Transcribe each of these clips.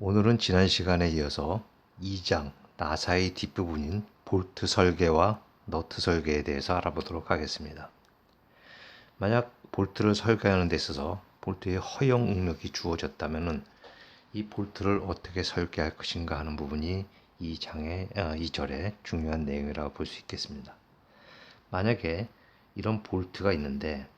오늘은 지난 시간에 이어서 2장 나사의 뒷부분인 볼트 설계와 너트 설계에 대해서 알아보도록 하겠습니다. 만약 볼트를 설계하는 데 있어서 볼트의 허용 응력이 주어졌다면 이 볼트를 어떻게 설계할 것인가 하는 부분이 이 절의 중요한 내용이라고 볼 수 있겠습니다. 만약에 이런 볼트가 있는데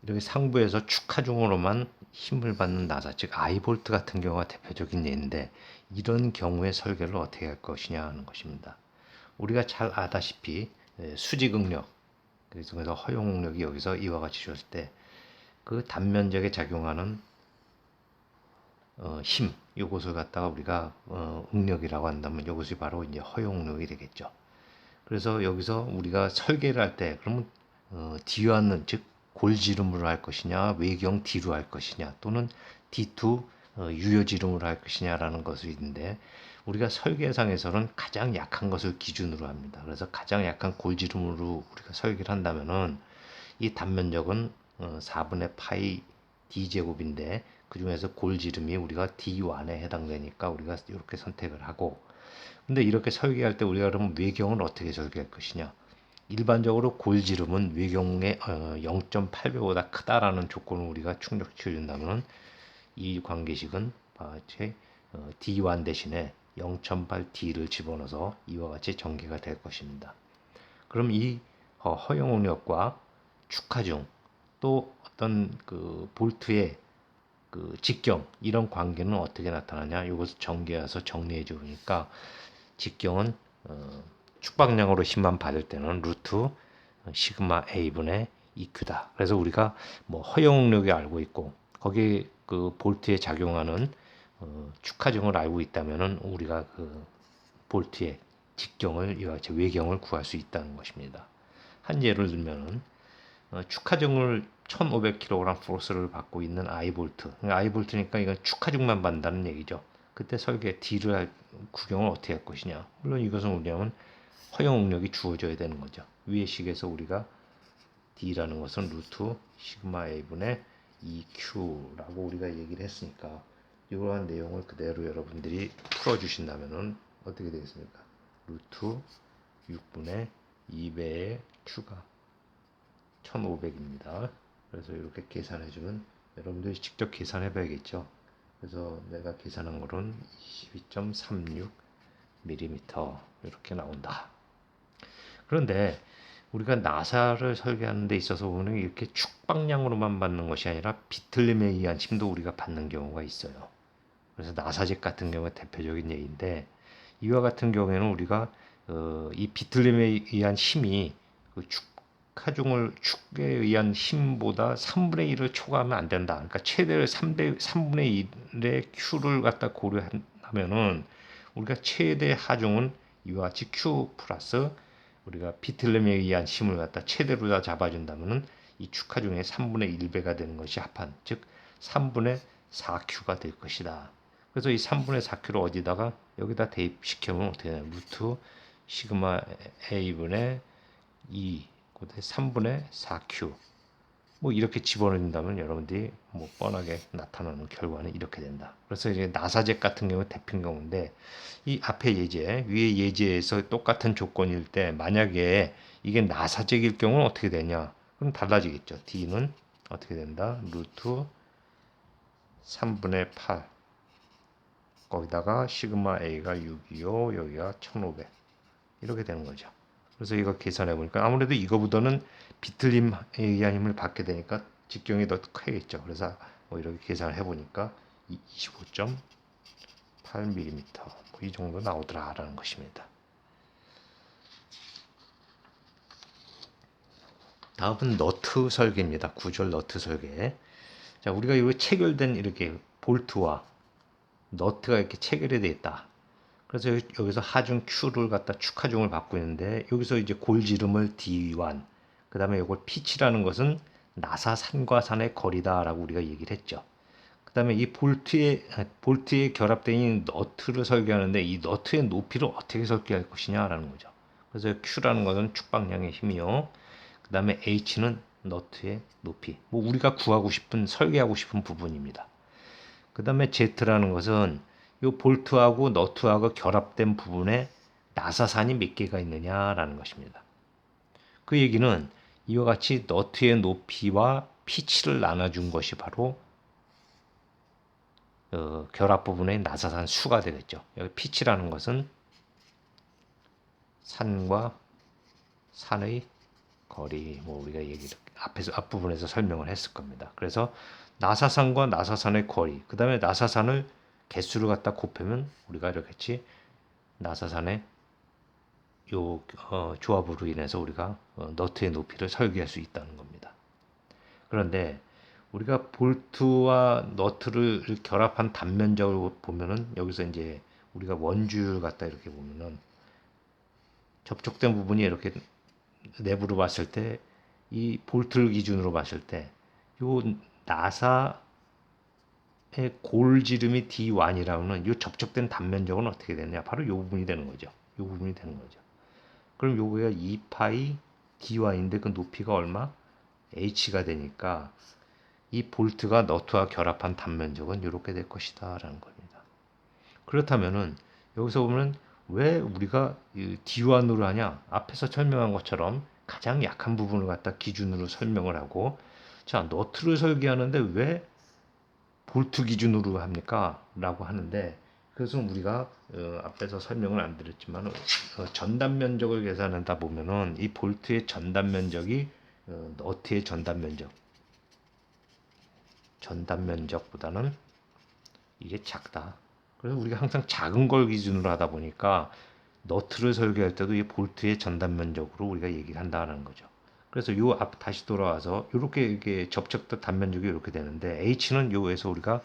이렇게 상부에서 축하중으로만 힘을 받는 나사, 즉 아이볼트 같은 경우가 대표적인 예인데, 이런 경우의 설계를 어떻게 할 것이냐 하는 것입니다. 우리가 잘 아다시피 수직응력, 그래서 허용응력이 여기서 이와 같이 주었을 때 그 단면적에 작용하는 힘, 이것을 갖다가 우리가 응력이라고 한다면 이것이 바로 이제 허용응력이 되겠죠. 그래서 여기서 우리가 설계를 할 때 그러면 뒤왔는, 즉 골지름으로 할 것이냐, 외경 뒤로 할 것이냐, 또는 D2 유효지름으로 할 것이냐라는 것이 있는데, 우리가 설계상에서는 가장 약한 것을 기준으로 합니다. 그래서 가장 약한 골지름으로 우리가 설계를 한다면은 이 단면적은 4분의 파이 D제곱인데, 그 중에서 골지름이 우리가 D1에 해당되니까 우리가 이렇게 선택을 하고, 근데 이렇게 설계할 때 우리가 그러면 외경을 어떻게 설계할 것이냐? 일반적으로 골지름은 외경의 0.8배보다 크다라는 조건을 우리가 충족시켜 준다면 이 관계식은 마치 D1 대신에 0.8D를 집어넣어서 이와 같이 전개가 될 것입니다. 그럼 이 허용응력과 축하중, 또 어떤 그 볼트의 그 직경, 이런 관계는 어떻게 나타나냐? 이것을 전개해서 정리해 주니까, 직경은 축방량으로 힘만 받을 때는 루트 시그마 A분의 EQ다. 그래서 우리가 뭐 허용력이 알고 있고, 거기 그 볼트에 작용하는 축하증을 알고 있다면은 우리가 그 볼트의 직경을, 이와 같이 외경을 구할 수 있다는 것입니다. 한 예를 들면은 축하증을 1500kg 포스를 받고 있는 아이볼트. 아이볼트니까 이건 축하증만 받는다는 얘기죠. 그때 설계 D를 구경을 어떻게 할 것이냐. 물론 이것은 우리는 허용 응력이 주어져야 되는 거죠. 위의 식에서 우리가 D라는 것은 루트 시그마 A분의 EQ라고 우리가 얘기를 했으니까, 이러한 내용을 그대로 여러분들이 풀어주신다면 어떻게 되겠습니까? 루트 6분의 2배의 Q가 1500입니다. 그래서 이렇게 계산해주면 여러분들이 직접 계산해 봐야겠죠. 그래서 내가 계산한 거는 22.36mm 이렇게 나온다. 그런데 우리가 나사를 설계하는 데 있어서 보면 이렇게 축방량으로만 받는 것이 아니라 비틀림에 의한 힘도 우리가 받는 경우가 있어요. 그래서 나사잭 같은 경우가 대표적인 예인데, 이와 같은 경우에는 우리가 이 비틀림에 의한 힘이 그 축에 의한 힘보다 3분의 1을 초과하면 안 된다. 그러니까 최대를 3분의 1의 Q를 갖다 고려하면은 우리가 최대 하중은 이와 같이 Q 플러스 우리가 비틀림에 의한 힘을 갖다 최대로 다 잡아준다면은 이 축하중의 3분의 1배가 되는 것이 합한, 즉 3분의 4Q가 될 것이다. 그래서 이 3분의 4Q를 어디다가 여기다 대입시키면 어떻게 되냐? 루트 시그마 A분의 2 곱해 3분의 4Q, 뭐 이렇게 집어넣는다면 여러분들이 뭐 뻔하게 나타나는 결과는 이렇게 된다. 그래서 이제 나사잭 같은 경우 대표 경우인데, 이 앞에 예제, 위에 예제에서 똑같은 조건일 때 만약에 이게 나사잭일 경우는 어떻게 되냐? 그럼 달라지겠죠. D는 어떻게 된다? 루트 3분의 8 거기다가 시그마 A가 625, 여기가 1500 이렇게 되는 거죠. 그래서 이거 계산해 보니까 아무래도 이거보다는 비틀림에 의한 힘을 받게 되니까 직경이 더 크겠죠. 그래서 뭐 이렇게 계산을 해 보니까 25.8mm 뭐 이 정도 나오더라라는 것입니다. 다음은 너트 설계입니다. 구절 너트 설계. 자, 우리가 이거 체결된 이렇게 볼트와 너트가 이렇게 체결이 되어 있다. 그래서 여기서 하중 Q를 갖다 축하중을 받고 있는데, 여기서 이제 골지름을 D1, 그 다음에 이걸 피치라는 것은 나사 산과 산의 거리다라고 우리가 얘기를 했죠. 그 다음에 이 볼트에 결합된 이 너트를 설계하는데, 이 너트의 높이를 어떻게 설계할 것이냐라는 거죠. 그래서 Q라는 것은 축방량의 힘이요. 그 다음에 H는 너트의 높이. 뭐 우리가 구하고 싶은 설계하고 싶은 부분입니다. 그 다음에 Z라는 것은 이 볼트하고 너트하고 결합된 부분에 나사산이 몇 개가 있느냐라는 것입니다. 그 얘기는 이와 같이 너트의 높이와 피치를 나눠준 것이 바로 결합 부분의 나사산 수가 되겠죠. 여기 피치라는 것은 산과 산의 거리, 뭐 우리가 얘기를 앞부분에서 설명을 했을 겁니다. 그래서 나사산과 나사산의 거리, 그 다음에 나사산을 개수를 갖다 곱하면 우리가 이렇게 나사산의 요 조합으로 인해서 우리가 너트의 높이를 설계할 수 있다는 겁니다. 그런데 우리가 볼트와 너트를 결합한 단면적을 보면은 여기서 이제 우리가 원줄 갖다 이렇게 보면은 접촉된 부분이 이렇게 내부로 봤을 때 이 볼트를 기준으로 봤을 때 요 나사의 골지름이 D1이라는 요 접촉된 단면적은 어떻게 되느냐? 바로 요 부분이 되는 거죠. 요 부분이 되는 거죠. 그럼 요거가 2파이 D1인데 그 높이가 얼마? H가 되니까 이 볼트가 너트와 결합한 단면적은 이렇게 될 것이다 라는 겁니다. 그렇다면은 여기서 보면 왜 우리가 D1으로 하냐? 앞에서 설명한 것처럼 가장 약한 부분을 갖다 기준으로 설명을 하고, 자, 너트를 설계하는데 왜 볼트 기준으로 합니까? 라고 하는데, 그래서 우리가 앞에서 설명을 안 드렸지만 전단 면적을 계산하다 보면은 이 볼트의 전단 면적이 너트의 전단 면적보다는 이게 작다. 그래서 우리가 항상 작은 걸 기준으로 하다 보니까 너트를 설계할 때도 이 볼트의 전단 면적으로 우리가 얘기를 한다는 거죠. 그래서 요 앞 다시 돌아와서 이렇게 접촉된 단면적이 이렇게 되는데 H는 요에서 우리가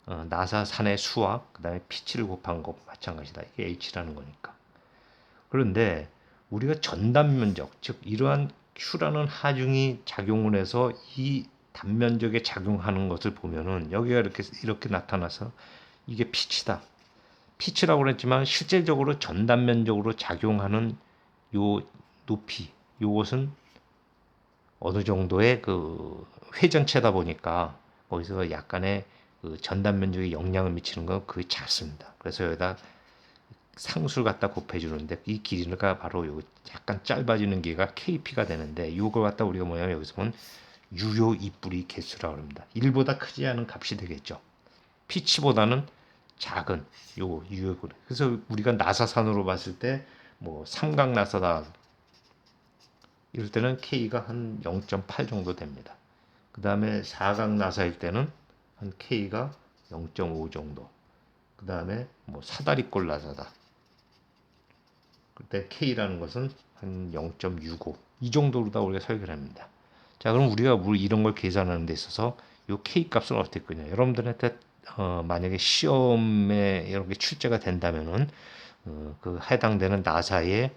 나사산의 수와 그다음에 피치를 곱한 것 마찬가지다. 이게 H라는 거니까. 그런데 우리가 전단 면적, 즉 이러한 Q라는 하중이 작용을 해서 이 단면적에 작용하는 것을 보면은 여기가 이렇게 나타나서 이게 피치다. 피치라고 그랬지만 실질적으로 전단면적으로 작용하는 요 높이, 요것은 어느 정도의 그 회전체다 보니까 거기서 약간의 그 전단면적에 영향을 미치는 건 거의 작습니다. 그래서 여기다 상수를 갖다 곱해주는데 이 길이가 바로 요 약간 짧아지는 길이가 KP가 되는데 이걸 갖다 우리가 뭐냐면 여기서 보면 유효 입부리 개수라고 합니다. 1보다 크지 않은 값이 되겠죠. 피치보다는 작은 요 유효. 그래서 우리가 나사산으로 봤을 때 뭐 삼각 나사다 이럴 때는 K가 한 0.8 정도 됩니다. 그 다음에 사각 나사일 때는 한 K가 0.5 정도. 그 다음에 뭐 사다리꼴 나사다. 그때 K라는 것은 한 0.65. 이 정도로 다 우리가 설계를 합니다. 자, 그럼 우리가 이런 걸 계산하는 데 있어서 이 K 값은 어떻게 거냐? 여러분들한테 만약에 시험에 이렇게 출제가 된다면은 그 해당되는 나사의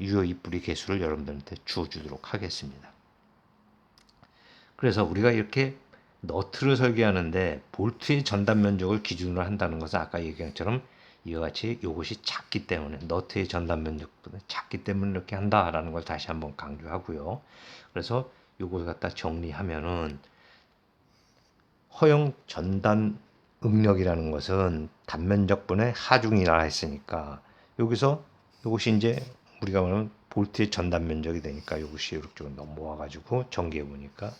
유효 입부리 개수를 여러분들한테 주어주도록 하겠습니다. 그래서 우리가 이렇게 너트를 설계하는데 볼트의 전단 면적을 기준으로 한다는 것은 아까 얘기한 것처럼 이와 같이 이것이 작기 때문에 너트의 전단 면적보다 작기 때문에 이렇게 한다라는 걸 다시 한번 강조하고요. 그래서 이걸 갖다 정리하면은 허용 전단 응력이라는 것은 단면적분의 하중이라 했으니까 여기서 이것이 이제 우리가 말하는 볼트의 전단 면적이 되니까 이것이 이렇게 넘어와가지고 전개해 보니까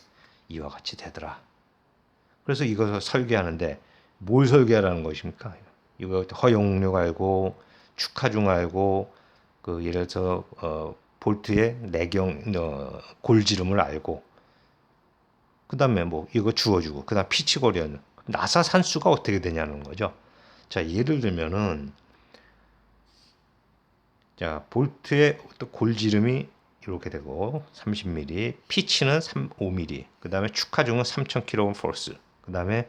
이와 같이 되더라. 그래서 이것을 설계하는데 뭘 설계하라는 것입니까? 이거 허용력 알고 축하중 알고 그 예를 들어서 볼트의 내경 골지름을 알고 그 다음에 뭐 이거 주어주고 그 다음 피치 거리는 나사 산수가 어떻게 되냐는 거죠. 자, 예를 들면은 자, 볼트의 또 골지름이 이렇게 되고 30mm, 피치는 5mm, 그 다음에 축하중은 3000kg 포스, 그 다음에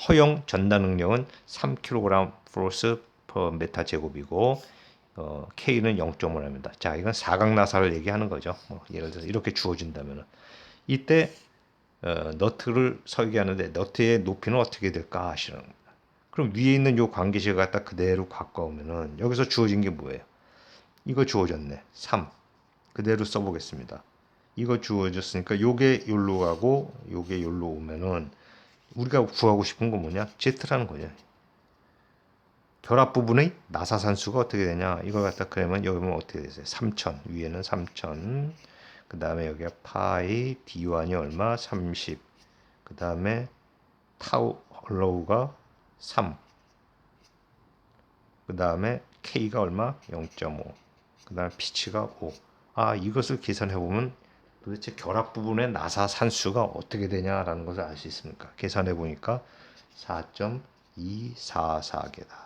허용 전단 응력은 3kg 포스 per 메타 제곱이고 K는 0.5입니다. 자, 이건 사각 나사를 얘기하는 거죠. 예를 들어서 이렇게 주어진다면 이때 너트를 설계하는데 너트의 높이는 어떻게 될까 하시는 겁니다. 그럼 위에 있는 요 관계식을 갖다 그대로 갖고 오면은 여기서 주어진 게 뭐예요? 이거 주어졌네. 3. 그대로 써보겠습니다. 이거 주어졌으니까 요게 요로 가고 요게 요로 오면은 우리가 구하고 싶은 건 뭐냐? Z라는 거죠. 결합 부분의 나사산수가 어떻게 되냐? 이걸 갖다 그러면 여기 보면 어떻게 되세요? 3000 위에는 3000. 그 다음에 여기가 파이 D1이 얼마? 30. 그 다음에 타우 홀로우가 3. 그 다음에 K가 얼마? 0.5. 그 다음에 피치가 5. 아, 이것을 계산해 보면 도대체 결합 부분의 나사 산수가 어떻게 되냐라는 것을 알 수 있습니까? 계산해 보니까 4.244개다.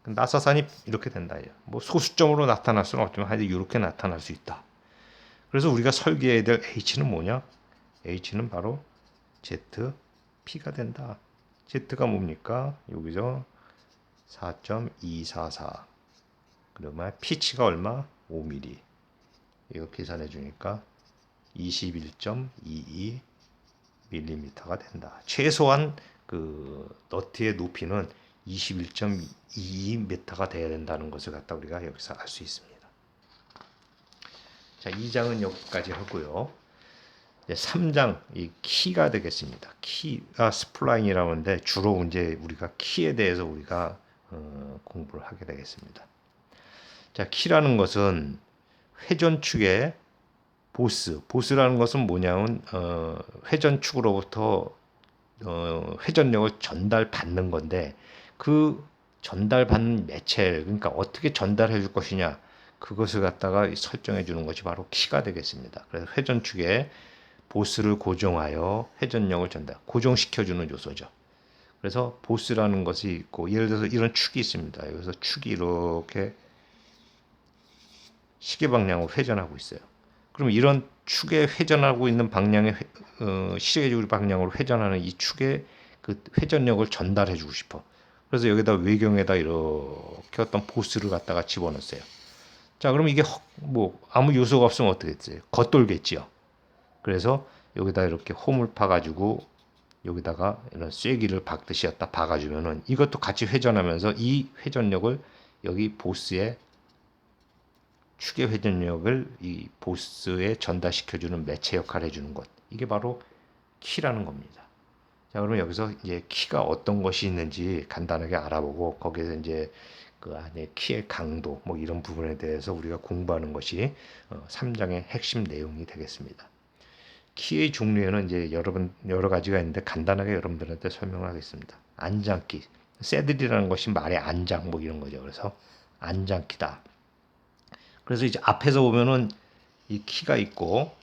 나사산이 이렇게 된다. 뭐 소수점으로 나타날 수는 없지만 하여튼 이렇게 나타날 수 있다. 그래서 우리가 설계해야 될 H는 뭐냐? H는 바로 ZP가 된다. Z가 뭡니까? 여기서 4.244. 그러면 피치가 얼마? 5mm. 이거 계산해 주니까 21.22mm가 된다. 최소한 그 너트의 높이는 21.22m가 돼야 된다는 것을 갖다 우리가 여기서 알 수 있습니다. 자, 2장은 여기까지 하고요. 이제 3장 이 키가 되겠습니다. 키가 스플라인이라고 하는데 주로 이제 우리가 키에 대해서 우리가 공부를 하게 되겠습니다. 자, 키라는 것은 회전축의 보스라는 것은 뭐냐면 회전축으로부터 회전력을 전달받는 건데 그 전달받는 매체 그러니까 어떻게 전달해 줄 것이냐 그것을 갖다가 설정해 주는 것이 바로 키가 되겠습니다. 그래서 회전축에 보스를 고정하여 회전력을 고정시켜 주는 요소죠. 그래서 보스라는 것이 있고 예를 들어서 이런 축이 있습니다. 여기서 축이 이렇게 시계 방향으로 회전하고 있어요. 그럼 이런 축에 회전하고 있는 방향의 시계줄 방향으로 회전하는 이 축의 그 회전력을 전달해 주고 싶어. 그래서 여기다 외경에다 이렇게 어떤 보스를 갖다가 집어넣었어요. 자, 그럼 이게 뭐 아무 요소가 없으면 어떻게 됐어요? 겉돌겠지요. 그래서 여기다 이렇게 홈을 파가지고 여기다가 이런 쐐기를 박듯이 갖다 박아주면은 이것도 같이 회전하면서 이 회전력을 여기 보스의 축의 회전력을 이 보스에 전달시켜주는 매체 역할을 해주는 것. 이게 바로 키라는 겁니다. 자, 그러면 여기서 이제 키가 어떤 것이 있는지 간단하게 알아보고 거기에서 이제 그 안에 키의 강도 뭐 이런 부분에 대해서 우리가 공부하는 것이 3장의 핵심 내용이 되겠습니다. 키의 종류에는 이제 여러 가지가 있는데 간단하게 여러분들한테 설명하겠습니다. 안장키, 새들이라는 것이 말의 안장 뭐 이런 거죠. 그래서 안장키다. 그래서 이제 앞에서 보면은 이 키가 있고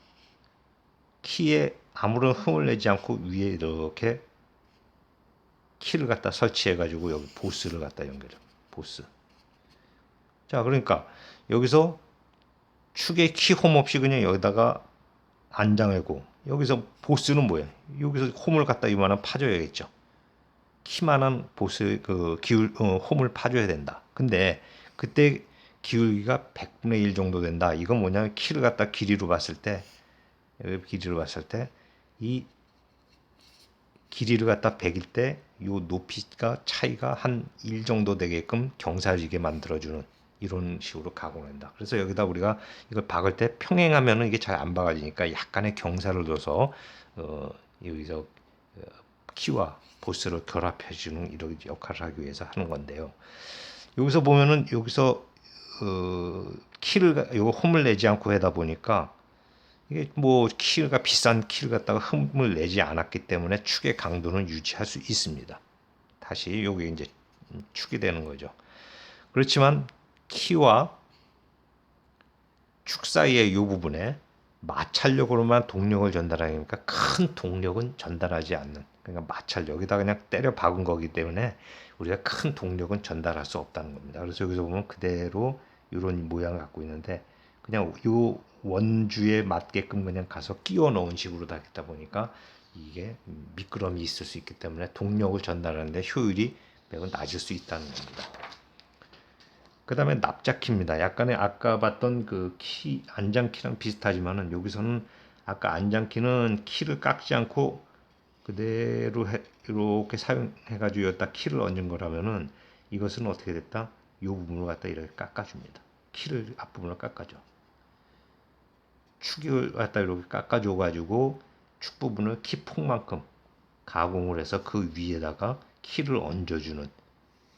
키에 아무런 흠을 내지 않고 위에 이렇게 키를 갖다 설치해 가지고 여기 보스를 갖다 연결해. 보스. 자, 그러니까 여기서 축에 키 홈 없이 그냥 여기다가 안장하고 여기서 보스는 뭐야? 여기서 홈을 갖다 이만한 파줘야겠죠. 키만한 보스 그 기울 홈을 파줘야 된다. 근데 그때 기울기가 100분의 1 정도 된다. 이건 뭐냐면 키를 갖다 길이로 봤을 때 이 길이를 갖다 100일 때 이 높이가 차이가 한 1 정도 되게끔 경사지게 만들어주는 이런 식으로 가공한다. 그래서 여기다 우리가 이걸 박을 때 평행하면은 이게 잘 안 박아지니까 약간의 경사를 둬서 여기서 키와 보스를 결합해주는 이런 역할을 하기 위해서 하는 건데요. 여기서 보면은 여기서 키를 요거 홈을 내지 않고 하다 보니까 이게 뭐 키가 비싼 키를 갖다가 흠을 내지 않았기 때문에 축의 강도는 유지할 수 있습니다. 다시 요게 이제 축이 되는 거죠. 그렇지만 키와 축 사이의 이 부분에 마찰력으로만 동력을 전달하니까 큰 동력은 전달하지 않는 그러니까 마찰력 여기다 그냥 때려 박은 거기 때문에 우리가 큰 동력은 전달할 수 없다는 겁니다. 그래서 여기서 보면 그대로 이런 모양을 갖고 있는데 그냥 요 원주에 맞게끔 그냥 가서 끼워 넣은 식으로 되다 보니까 이게 미끄럼이 있을 수 있기 때문에 동력을 전달하는데 효율이 매우 낮을 수 있다는 겁니다. 그 다음에 납작키입니다. 약간의 아까 봤던 그 키, 안장키랑 비슷하지만은 여기서는 아까 안장키는 키를 깎지 않고 그대로 이렇게 사용해가지고 여기다 키를 얹은 거라면은 이것은 어떻게 됐다? 이 부분을 갖다 이렇게 깎아줍니다. 키를 앞부분을 깎아줘. 축을 갖다 이렇게 깎아줘 가지고 축 부분을 키폭만큼 가공을 해서 그 위에다가 키를 얹어주는,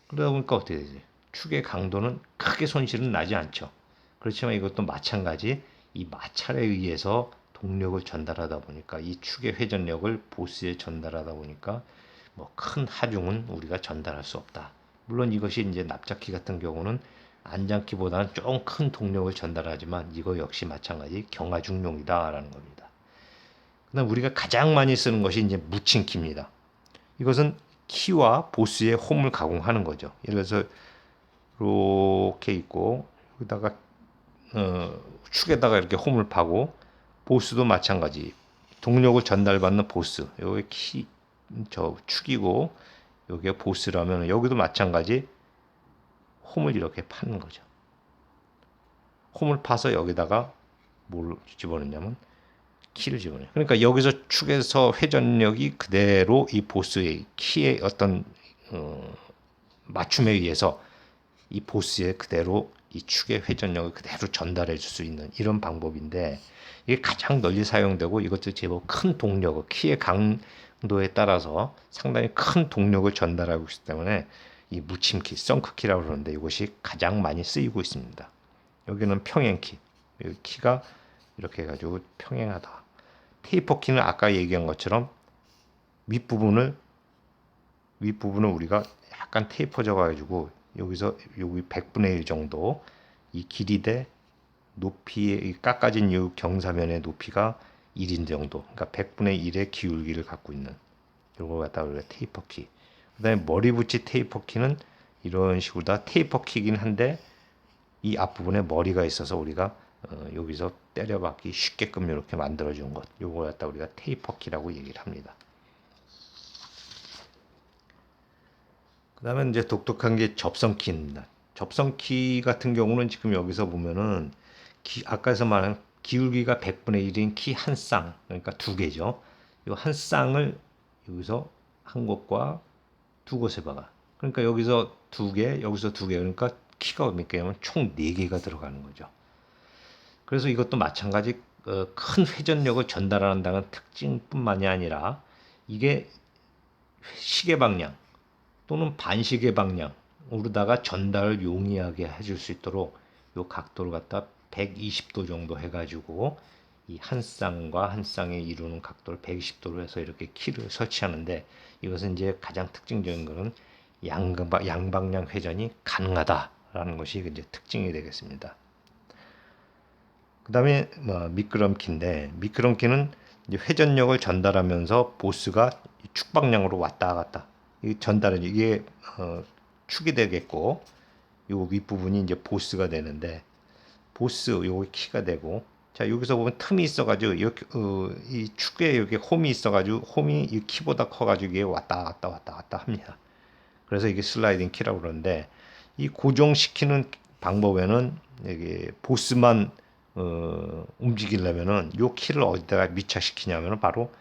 그러다 보니까 어떻게 되지? 축의 강도는 크게 손실은 나지 않죠. 그렇지만 이것도 마찬가지, 이 마찰에 의해서 동력을 전달하다 보니까 이 축의 회전력을 보스에 전달하다 보니까 뭐 큰 하중은 우리가 전달할 수 없다. 물론 이것이 이제 납작키 같은 경우는 안장키보다는 좀 큰 동력을 전달하지만 이거 역시 마찬가지 경하중용이다라는 겁니다. 그다음 우리가 가장 많이 쓰는 것이 이제 묻힌키입니다. 이것은 키와 보스의 홈을 가공하는 거죠. 예를 들어서 이렇게 있고 여기다가 축에다가 이렇게 홈을 파고, 보스도 마찬가지 동력을 전달받는 보스, 여기 키 저 축이고 여기가 보스라면 여기도 마찬가지 홈을 이렇게 파는 거죠. 홈을 파서 여기다가 뭘 집어넣냐면 키를 집어넣어요. 그러니까 여기서 축에서 회전력이 그대로 이 보스의 키의 어떤 맞춤에 의해서 이 보스에 그대로 이 축의 회전력을 그대로 전달해 줄 수 있는 이런 방법인데, 이게 가장 널리 사용되고 이것도 제법 큰 동력을, 키의 강도에 따라서 상당히 큰 동력을 전달하고 있기 때문에 이 묻힘키, 썬크키라고 그러는데 이것이 가장 많이 쓰이고 있습니다. 여기는 평행키, 여기 키가 이렇게 해가지고 평행하다. 테이퍼키는 아까 얘기한 것처럼 윗부분을 우리가 약간 테이퍼져 가지고 여기서 여기 100분의 1 정도 이 길이 대 높이의 깎아진 이 경사면의 높이가 1인 정도, 그러니까 100분의 1의 기울기를 갖고 있는 이걸 갖다 우리가 테이퍼키. 그다음에 머리붙이 테이퍼키는 이런 식으로 다 테이퍼키긴 한데 이 앞부분에 머리가 있어서 우리가 여기서 때려박기 쉽게끔 이렇게 만들어준 것, 요걸 갖다 우리가 테이퍼키라고 얘기를 합니다. 그 다음에 이제 독특한 게 접선키입니다. 접선키 같은 경우는 지금 여기서 보면은 아까서 말한 기울기가 100분의 1인 키 한 쌍, 그러니까 두 개죠. 이 한 쌍을 여기서 한 곳과 두 곳에 박아. 그러니까 여기서 두 개, 여기서 두 개, 그러니까 키가 몇 개냐면 총 4개가 들어가는 거죠. 그래서 이것도 마찬가지 큰 회전력을 전달한다는 특징뿐만이 아니라 이게 시계 방향 또는 반시계 방향으로다가 전달을 용이하게 해줄 수 있도록 이 각도를 갖다 120도 정도 해가지고 이 한 쌍과 한 쌍이 이루는 각도를 120도로 해서 이렇게 키를 설치하는데, 이것은 이제 가장 특징적인 것은 양방향 회전이 가능하다라는 것이 이제 특징이 되겠습니다. 그 다음에 미끄럼키인데, 미끄럼키는 이제 회전력을 전달하면서 보스가 축 방향으로 왔다 갔다 이 전달은 이게 축이 되겠고, 요 윗부분이 이제 보스가 되는데, 보스 요게 키가 되고, 자 여기서 보면 틈이 있어가지고 이렇게 이 축에 여기 홈이 있어가지고 홈이 이 키보다 커가지고 이게 왔다 갔다 합니다. 그래서 이게 슬라이딩 키라고 그러는데, 이 고정시키는 방법에는 이게 보스만 움직이려면은 요 키를 어디다가 밀착시키냐면은 바로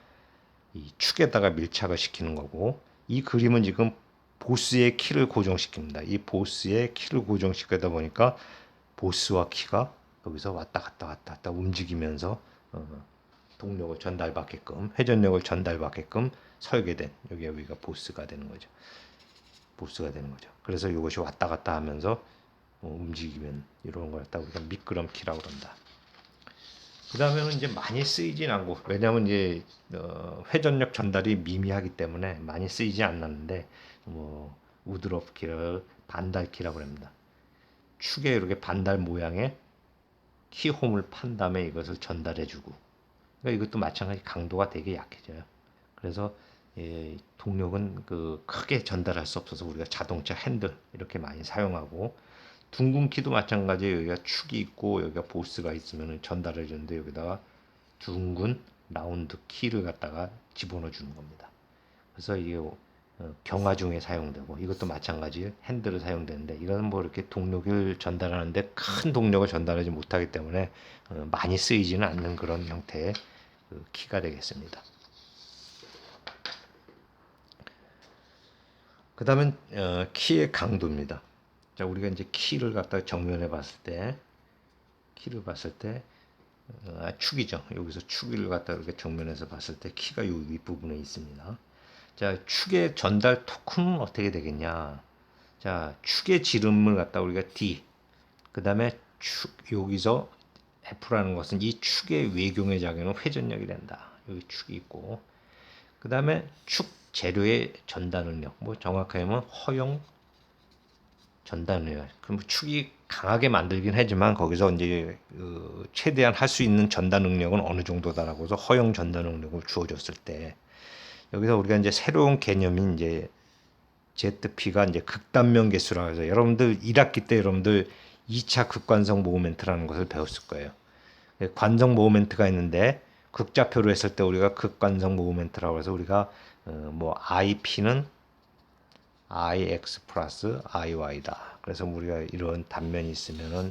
이 축에다가 밀착을 시키는 거고, 이 그림은 지금 보스의 키를 고정시킵니다. 이 보스의 키를 고정시키다 보니까 보스와 키가 여기서 왔다 갔다 움직이면서 동력을 전달받게끔, 회전력을 전달받게끔 설계된, 여기가 보스가 되는 거죠. 보스가 되는 거죠. 그래서 이것이 왔다 갔다 하면서 움직이면 이런 걸 갖다 우리가 미끄럼키라고 그런다. 그 다음에는 이제 많이 쓰이진 않고, 왜냐하면 이제 회전력 전달이 미미하기 때문에 많이 쓰이지 않았는데, 우드롭키를 반달키라고 합니다. 축에 이렇게 반달 모양의 키홈을 판 다음에 이것을 전달해주고, 그러니까 이것도 마찬가지 강도가 되게 약해져요. 그래서 동력은 크게 전달할 수 없어서 우리가 자동차 핸들 이렇게 많이 사용하고, 둥근 키도 마찬가지예요. 여기가 축이 있고 여기가 보스가 있으면 전달해 주는데 여기다가 둥근 라운드 키를 갖다가 집어넣어 주는 겁니다. 그래서 이게 경화중에 사용되고, 이것도 마찬가지 핸들을 사용되는데, 이거는 뭐 이렇게 동력을 전달하는데 큰 동력을 전달하지 못하기 때문에 많이 쓰이지는 않는 그런 형태의 키가 되겠습니다. 그 다음은 키의 강도입니다. 자, 우리가 이제 키를 갖다가 정면에 봤을 때, 축이죠. 여기서 축을 갖다 이렇게 정면에서 봤을 때 키가 요 윗부분에 있습니다. 자, 축의 전달 토크는 어떻게 되겠냐? 자, 축의 지름을 갖다 우리가 D, 그 다음에 축, 여기서 F라는 것은 이 축의 외경의 작용은 회전력이 된다. 여기 축이 있고, 그 다음에 축 재료의 전달 능력, 뭐 정확하게 하면 허용 전달 능력. 그럼 축이 강하게 만들긴 하지만 거기서 이제 최대한 할 수 있는 전달 능력은 어느 정도다라고 해서 허용 전달 능력을 주어졌을 때 여기서 우리가 이제 새로운 개념인 이제 ZP가 이제 극단면 계수라고 해서 여러분들 1학기 때 여러분들 2차 극관성 모멘트라는 것을 배웠을 거예요. 관성 모멘트가 있는데 극좌표로 했을 때 우리가 극관성 모멘트라고 해서 우리가 뭐 IP는 IX 플러스 IY다. 그래서 우리가 이런 단면이 있으면은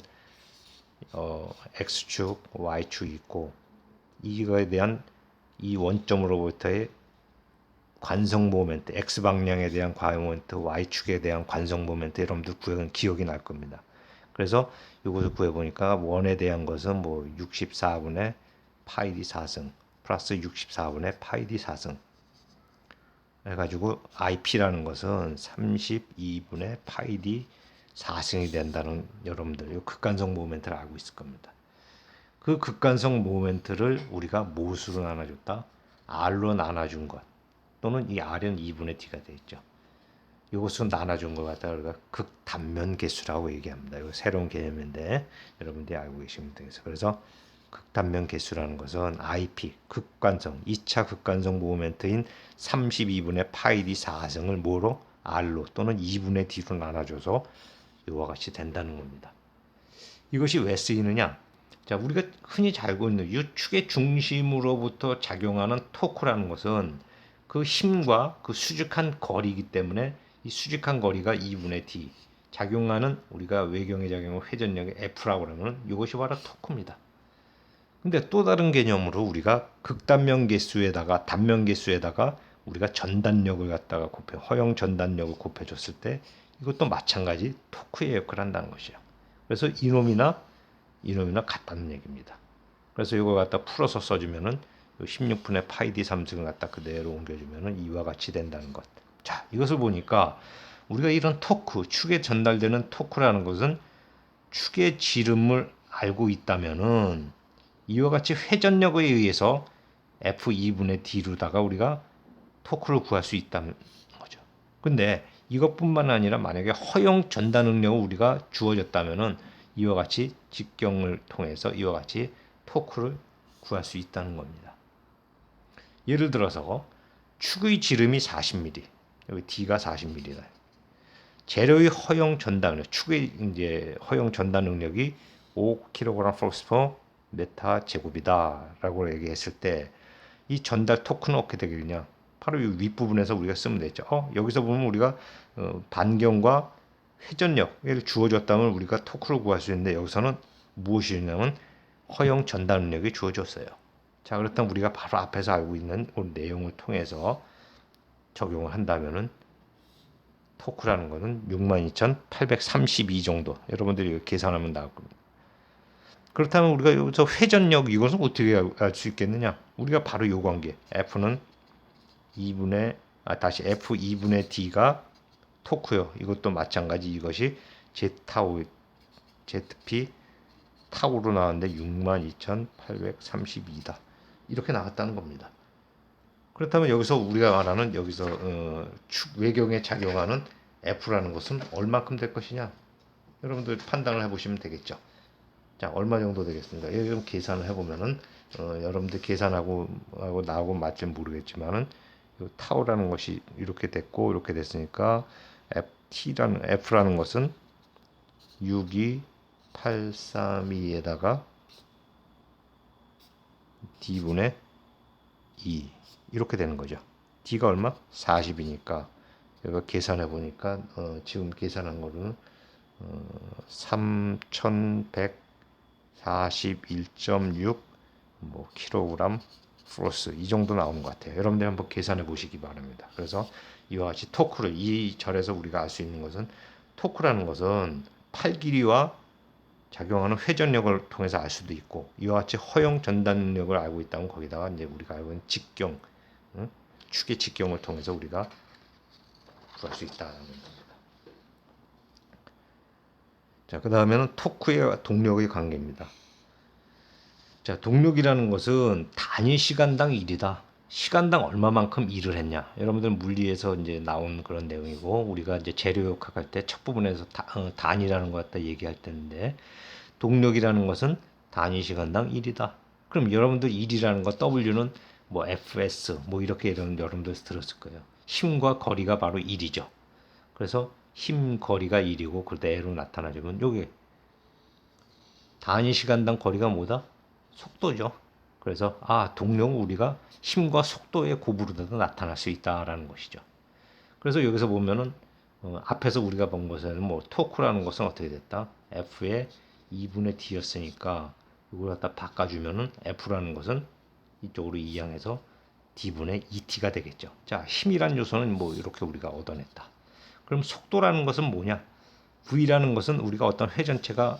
X축, Y축이 있고 이거에 대한 이 원점으로부터의 관성 모멘트, X 방향에 대한 과형 모멘트, Y축에 대한 관성 모멘트 여러분들 구역은 기억이 날 겁니다. 그래서 이것을 구해 보니까 원에 대한 것은 뭐 64분의 파이 d 4승 플러스 64분의 파이 d 4승 해가지고 IP라는 것은 32분의 파이 d 4승이 된다는 여러분들 이 극관성 모멘트를 알고 있을 겁니다. 그 극관성 모멘트를 우리가 모수로 나눠줬다. R로 나눠준 것 또는 이 R은 2분의 T가 되겠죠. 이것은 나눠준 것 같다. 우리가 극단면 계수라고 얘기합니다. 이거 새로운 개념인데 여러분들이 알고 계시면 되겠어요. 그래서 극단면 계수라는 것은 IP, 극관성, 2차 극관성 모멘트인 32분의 파이 d 4승을 뭐로? R로 또는 2분의 D로 나눠줘서 이와 같이 된다는 겁니다. 이것이 왜 쓰이느냐? 자, 우리가 흔히 잘 알고 있는 유축의 중심으로부터 작용하는 토크라는 것은 그 힘과 그 수직한 거리이기 때문에 이 수직한 거리가 2분의 D 작용하는 우리가 외경의 작용을 회전력의 F라고 하면 이것이 바로 토크입니다. 근데 또 다른 개념으로 우리가 극단면 계수에다가 단면 계수에다가 우리가 전단력을 갖다가 곱해 허용 전단력을 곱해줬을 때 이것도 마찬가지 토크의 역할을 한다는 것이에요. 그래서 이놈이나 같다는 얘기입니다. 그래서 이거 갖다 풀어서 써주면은 16분의 파이 d 3승을 갖다 그대로 옮겨주면은 이와 같이 된다는 것. 자, 이것을 보니까 우리가 이런 토크, 축에 전달되는 토크라는 것은 축의 지름을 알고 있다면은 이와 같이 회전력에 의해서 F2분의 D로다가 우리가 토크를 구할 수 있다는 거죠. 근데 이것뿐만 아니라 만약에 허용 전달 능력을 우리가 주어졌다면은 이와 같이 직경을 통해서 이와 같이 토크를 구할 수 있다는 겁니다. 예를 들어서 축의 지름이 40mm, 여기 D가 40mm다. 재료의 허용 전달 능력, 축의 이제 허용 전달 능력이 5kg force per 메타 제곱이다라고 얘기했을 때 이 전달 토크는 어떻게 되겠냐? 바로 이 윗부분에서 우리가 쓰면 되죠. 여기서 보면 우리가 반경과 회전력을 주어졌다면 우리가 토크를 구할 수 있는데 여기서는 무엇이냐면 허용 전달 능력이 주어졌어요. 자, 그렇다면 우리가 바로 앞에서 알고 있는 내용을 통해서 적용을 한다면은 토크라는 것은 62,832 정도. 여러분들이 계산하면 나올 겁니다. 그렇다면 우리가 여기서 회전력 이것은 어떻게 알 수 있겠느냐? 우리가 바로 요 관계 F는 2분의 다시 F 2분의 D가 토크요. 이것도 마찬가지 이것이 Z타우 ZP 타우로 나왔는데 62,832다. 이렇게 나왔다는 겁니다. 그렇다면 여기서 우리가 말하는 여기서 축 외경에 작용하는 F라는 것은 얼마큼 될 것이냐? 여러분들 판단을 해보시면 되겠죠. 자, 얼마 정도 되겠습니까? 좀 계산을 해보면은 여러분들 계산하고 나하고 맞지 모르겠지만은 타우라는 것이 이렇게 됐고 이렇게 됐으니까 F라는 것은 62832에다가 D분의 2 이렇게 되는 거죠. D가 얼마? 40이니까 여기가 계산해 보니까 지금 계산한 거는 3141.6 뭐 킬로그램 플러스 이 정도 나오는 것 같아요. 여러분들 한번 계산해 보시기 바랍니다. 그래서 이와 같이 이 절에서 우리가 알 수 있는 것은 토크라는 것은 팔 길이와 작용하는 회전력을 통해서 알 수도 있고, 이와 같이 허용 전단 능력을 알고 있다면 거기다가 이제 우리가 알고 있는 직경, 응? 축의 직경을 통해서 우리가 구할 수 있다는 겁니다. 자, 그 다음에는 토크의 동력의 관계입니다. 자, 동력이라는 것은 단위 시간당 일이다. 시간당 얼마만큼 일을 했냐. 여러분들 물리에서 이제 나온 그런 내용이고, 우리가 이제 재료역학 할 때 첫 부분에서 단위라는 것 갖다 얘기할 때인데, 동력이라는 것은 단위 시간당 일이다. 그럼 여러분들 일이라는 거 W는 뭐 FS 뭐 이렇게 여러분들 들었을 거예요. 힘과 거리가 바로 일이죠. 그래서 힘 거리가 일이고 그때 L로 나타나지만 요게 단위 시간당 거리가 뭐다? 속도죠. 그래서 동력은 우리가 힘과 속도의 곱으로도 나타날 수 있다라는 것이죠. 그래서 여기서 보면은 앞에서 우리가 본 것은 뭐 토크라는 것은 어떻게 됐다? F의 2분의 D였으니까 이걸 갖다 바꿔주면은 F라는 것은 이쪽으로 이항해서 D분의 2T가 되겠죠. 자, 힘이란 요소는 뭐 이렇게 우리가 얻어냈다. 그럼 속도라는 것은 뭐냐? V라는 것은 우리가 어떤 회전체가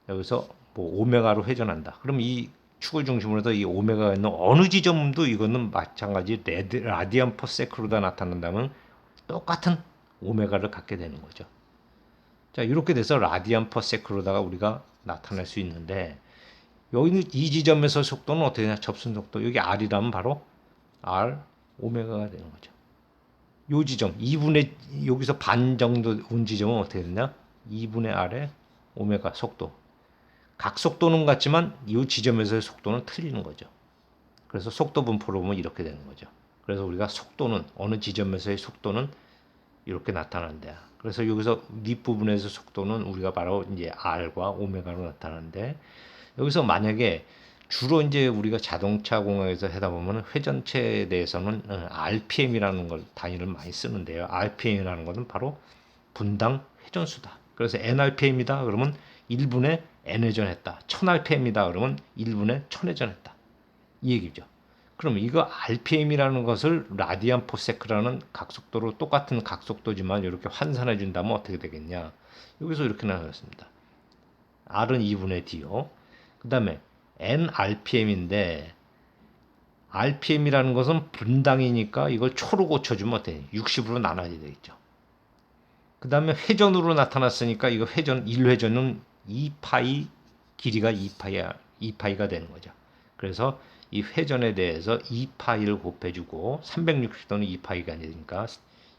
여기서 뭐 오메가로 회전한다. 그럼 이 축을 중심으로 해서 이 오메가가 있는 어느 지점도 이거는 마찬가지 라디안 퍼 세크로다 나타난다면 똑같은 오메가를 갖게 되는 거죠. 자, 이렇게 돼서 라디안 퍼 세크로다가 우리가 나타낼 수 있는데, 여기는 이 지점에서 속도는 어떻게 되냐? 접sun 속도. 여기 R이라면 바로 R 오메가가 되는 거죠. 요 지점 2분의 여기서 반 정도 온 지점은 어떻게 되냐? 2분의 R의 오메가 속도. 각 속도는 같지만 이 지점에서의 속도는 틀리는 거죠. 그래서 속도 분포로 보면 이렇게 되는 거죠. 그래서 우리가 속도는 어느 지점에서의 속도는 이렇게 나타난다. 그래서 여기서 밑부분에서 속도는 우리가 바로 이제 R과 오메가로 나타나는데, 여기서 만약에 주로 이제 우리가 자동차 공학에서 하다 보면 회전체에 대해서는 RPM이라는 걸 단위를 많이 쓰는데요. RPM이라는 것은 바로 분당 회전수다. 그래서 NRPM이다 그러면 1분에 N회전했다. 1000rpm이다 그러면 1분에 1000회전했다. 이 얘기죠. 그럼 이거 RPM이라는 것을 라디안 포 세크라는 각속도로 똑같은 각속도지만 이렇게 환산해 준다면 어떻게 되겠냐? 여기서 이렇게 나왔습니다. R은 2분의 D요. 그 다음에 NRPM인데 RPM이라는 것은 분당이니까 이걸 초로 고쳐주면 어때? 60으로 나눠야 되겠죠. 그 다음에 회전으로 나타났으니까 이거 회전 1회전은 2파이 길이가 2파이가 되는 거죠. 그래서 이 회전에 대해서 2파이를 곱해주고 360도는 2파이가 되니까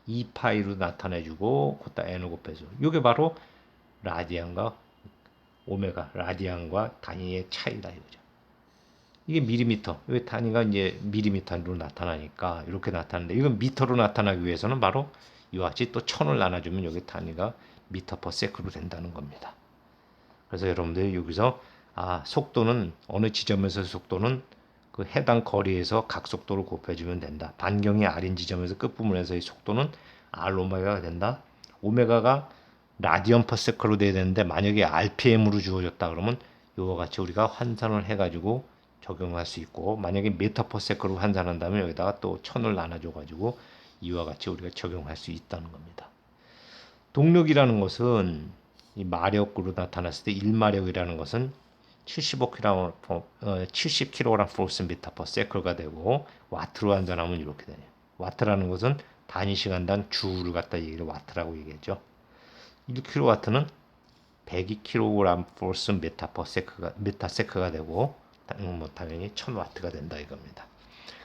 2파이로 나타내주고 그다 n을 곱해줘. 이게 바로 라디안과 오메가, 라디안과 단위의 차이다 이거죠. 이게 밀리미터. 이 단위가 이제 밀리미터로 나타나니까 이렇게 나타나는데, 이건 미터로 나타나기 위해서는 바로 이와 같이 또 1000을 나눠주면 여기 단위가 미터 퍼 세크로 된다는 겁니다. 그래서 여러분들이 여기서 속도는 어느 지점에서 속도는 그 해당 거리에서 각속도를 곱해주면 된다. 반경이 R인 지점에서 끝부분에서의 속도는 R 오메가가 된다. 오메가가 라디언 퍼 세크로 돼야 되는데 만약에 RPM으로 주어졌다 그러면 이와 같이 우리가 환산을 해가지고 적용할 수 있고, 만약에 미터 퍼 세크로 환산한다면 여기다가 또 1000을 나눠줘가지고 이와 같이 우리가 적용할 수 있다는 겁니다. 동력이라는 것은 이 마력으로 나타났을 때 1마력이라는 것은 70kg force meter per second가 되고, 와트로 환산하면 이렇게 되네요. 와트라는 것은 단위 시간당 주를 갖다 얘기를 와트라고 얘기했죠. 1kW는 102kg force meter per second가 되고, 당연히 1000W가 된다 이겁니다.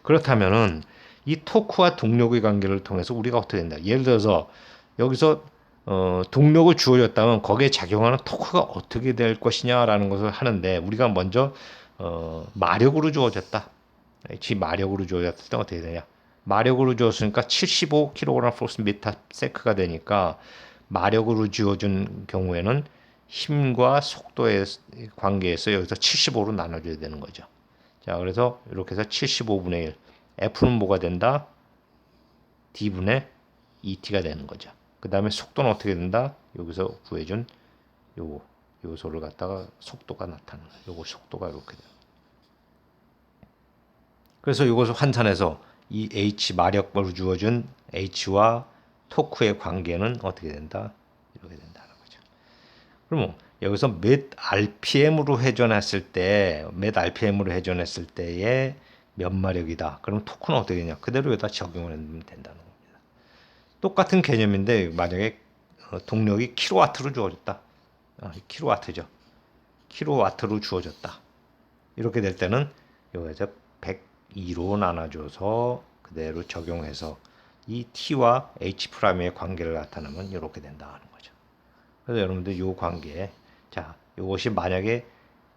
그렇다면은 이 토크와 동력의 관계를 통해서 우리가 어떻게 된다? 예를 들어서 여기서 동력을 주어졌다면 거기에 작용하는 토크가 어떻게 될 것이냐라는 것을 하는데, 우리가 먼저 마력으로 주어졌다. 마력으로 주어졌을 때 어떻게 되냐? 마력으로 주었으니까 75kg force meter sec가 되니까, 마력으로 주어진 경우에는 힘과 속도의 관계에서 여기서 75로 나눠줘야 되는 거죠. 자, 그래서 이렇게 해서 75분의 1. F는 뭐가 된다? D분의 2T가 되는 거죠. 그 다음에 속도는 어떻게 된다? 여기서 구해준 요거 요소를 갖다가 속도가 나타나는 거예요. 요거 속도가 이렇게 돼요. 그래서 이것을 환산해서 이 H 마력으로 주어진 H와 토크의 관계는 어떻게 된다? 이렇게 된다는 거죠. 그러면 여기서 몇 RPM으로 회전했을 때의 몇 마력이다. 그럼 토크는 어떻게 되냐? 그대로 여기다 적용을 하면 된다는 겁니다. 똑같은 개념인데 만약에 동력이 킬로와트로 주어졌다. 킬로와트죠. 킬로와트로 주어졌다. 이렇게 될 때는 여기서 102로 나눠줘서 그대로 적용해서 이 T와 H'의 관계를 나타내면 이렇게 된다 하는 거죠. 그래서 여러분들 이 관계, 자, 이것이 만약에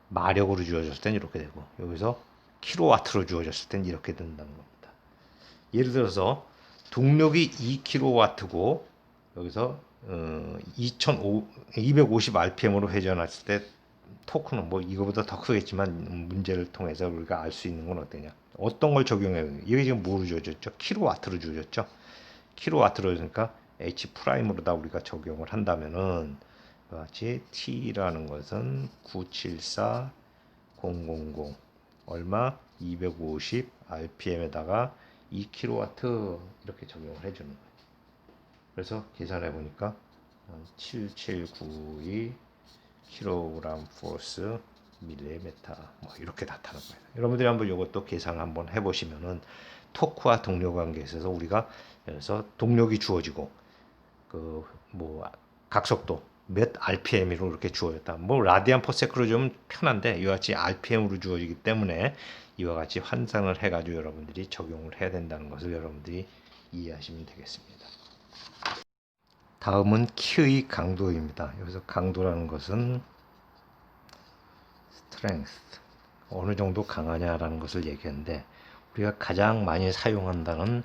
마력으로 주어졌을 땐 이렇게 되고 여기서 킬로와트로 주어졌을 땐 이렇게 된다는 겁니다. 예를 들어서 동력이 2kW고 여기서 250 RPM으로 회전했을 때 토크는 뭐 이거보다 더 크겠지만 문제를 통해서 우리가 알 수 있는 건 어떠냐? 어떤 걸 적용해요? 이게 지금 뭐로 주어졌죠? 킬로와트로 주어졌죠? 킬로와트로 그러니까 H 프라임으로다 우리가 적용을 한다면은 같이 T라는 것은 974000 얼마 250 RPM에다가 2kW 이렇게 적용을 해주는 거예요. 그래서 계산해 보니까 7792 kg force 밀리미터 뭐 이렇게 나타나는 거예요. 여러분들이 한번 이것도 계산 한번 해보시면은 토크와 동력 관계에 있어서 우리가 그래서 동력이 주어지고 그 뭐 각속도 몇 RPM으로 이렇게 주어졌다. 뭐 라디안 퍼 세크로 좀 편한데 이와 같이 RPM으로 주어지기 때문에 이와 같이 환산을 해가지고 여러분들이 적용을 해야 된다는 것을 여러분들이 이해하시면 되겠습니다. 다음은 키의 강도입니다. 여기서 강도라는 것은 strength, 어느 정도 강하냐라는 것을 얘기하는데 우리가 가장 많이 사용한다는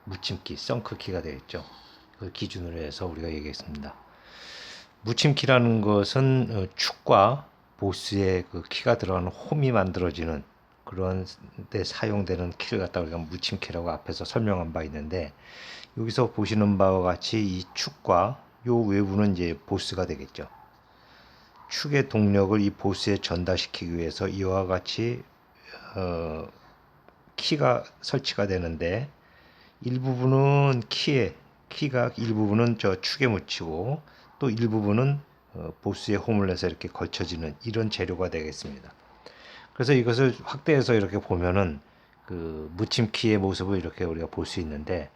묻힘키, 썬크키가 되겠죠. 그 기준으로 해서 우리가 얘기했습니다. 묻힘키라는 것은 축과 보스의 그 키가 들어가는 홈이 만들어지는 그런 데 사용되는 키를 갖다 우리가 묻힘키라고 앞에서 설명한 바 있는데 여기서 보시는 바와 같이 이 축과 요 외부는 이제 보스가 되겠죠. 축의 동력을 이 보스에 전달시키기 위해서 이와 같이 키가 설치가 되는데 일부분은 키가 일부분은 저 축에 묻히고 또 일부분은 보스에 홈을 내서 이렇게 걸쳐지는 이런 재료가 되겠습니다. 그래서 이것을 확대해서 이렇게 보면은 그 묻힘키의 모습을 이렇게 우리가 볼 수 있는데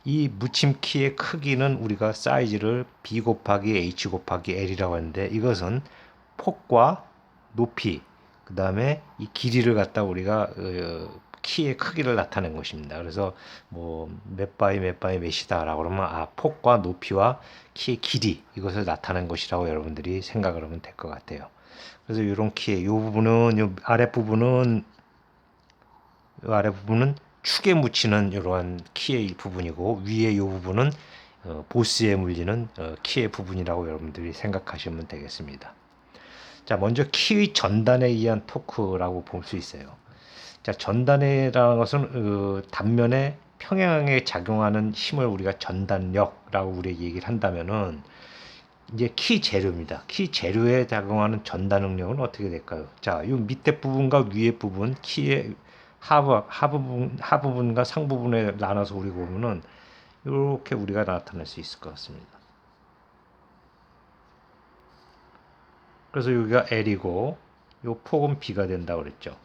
이 묻힘키의 크기는 우리가 사이즈를 B 곱하기 H 곱하기 L이라고 하는데 이것은 폭과 높이 그 다음에 이 길이를 갖다 우리가 키의 크기를 나타낸 것입니다. 그래서 뭐 몇 바이 몇 바이 몇이다라고 그러면 폭과 높이와 키의 길이 이것을 나타낸 것이라고 여러분들이 생각을 하면 될 것 같아요. 그래서 이런 키의 이 부분은 이 아랫부분은 축에 묻히는 이러한 키의 부분이고 위에 이 부분은 보스에 물리는 키의 부분이라고 여러분들이 생각하시면 되겠습니다. 자, 먼저 키의 전단에 의한 토크라고 볼 수 있어요. 자, 전단이라는 것은 단면에 평행하게 작용하는 힘을 우리가 전단력이라고 우리가 얘기를 한다면은 이제 키 재료입니다. 키 재료에 작용하는 전단 능력은 어떻게 될까요? 자, 이 밑에 부분과 위에 부분, 키의 하부분과 상부분에 나눠서 우리 보면은 이렇게 우리가 나타낼 수 있을 것 같습니다. 그래서 여기가 L이고 이 폭은 B가 된다고 그랬죠.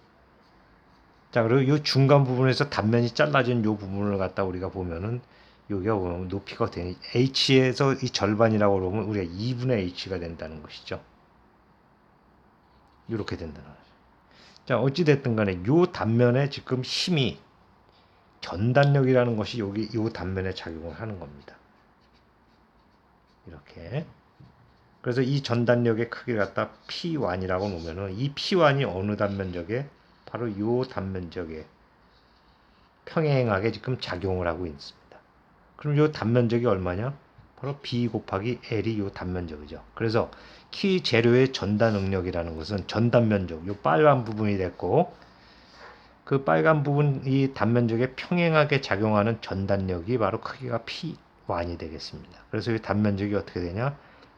자, 그리고 이 중간 부분에서 단면이 잘라진 이 부분을 갖다 우리가 보면은 여기가 보면 높이가 되니 H에서 이 절반이라고 그러면 우리가 2분의 H가 된다는 것이죠. 이렇게 된다는 거죠. 자, 어찌 됐든 간에 이 단면에 지금 힘이 전단력이라는 것이 여기 이 단면에 작용을 하는 겁니다. 이렇게. 그래서 이 전단력의 크기를 갖다 P1이라고 놓으면은 이 P1이 어느 단면적에 바로 이 단면적에 평행하게 지금 작용을 하고 있습니다. 그럼 이 단면적이 얼마냐? 바로 B 곱하기 L이 이 단면적이죠. 그래서 키 재료의 전단 응력이라는 것은 전단 면적, 이 빨간 부분이 됐고 그 빨간 부분 이 단면적에 평행하게 작용하는 전단력이 바로 크기가 P1이 되겠습니다. 그래서 이 단면적이 어떻게 되냐?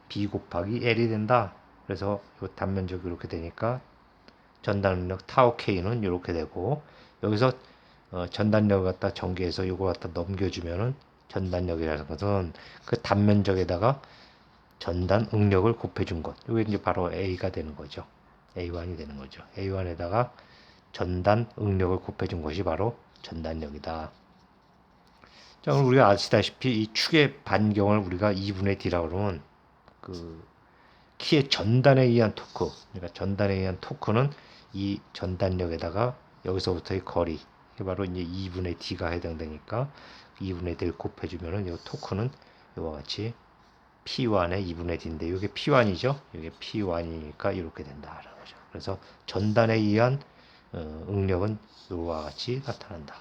B 곱하기 L이 된다. 그래서 이 단면적이 이렇게 되니까 전단력 타우 K는 이렇게 되고 여기서 전단력을 갖다 전개해서 이거 갖다 넘겨주면은 전단력이라는 것은 그 단면적에다가 전단 응력을 곱해준 것. 이게 이제 바로 A가 되는 거죠. A1이 되는 거죠. A1에다가 전단 응력을 곱해준 것이 바로 전단력이다. 자, 그럼 우리가 아시다시피 이 축의 반경을 우리가 2분의 D라고 그러면 그 키의 전단에 의한 토크, 그러니까 전단에 의한 토크는 이 전단력에다가 여기서부터의 거리, 이게 바로 이제 2분의 D가 해당되니까 2분의 D를 곱해주면은 이 토크는 이와 같이 P1의 2분의 D인데 이게 P1이죠. 이게 P1이니까 이렇게 된다라는 거죠. 그래서 전단에 의한 응력은 이와 같이 나타난다.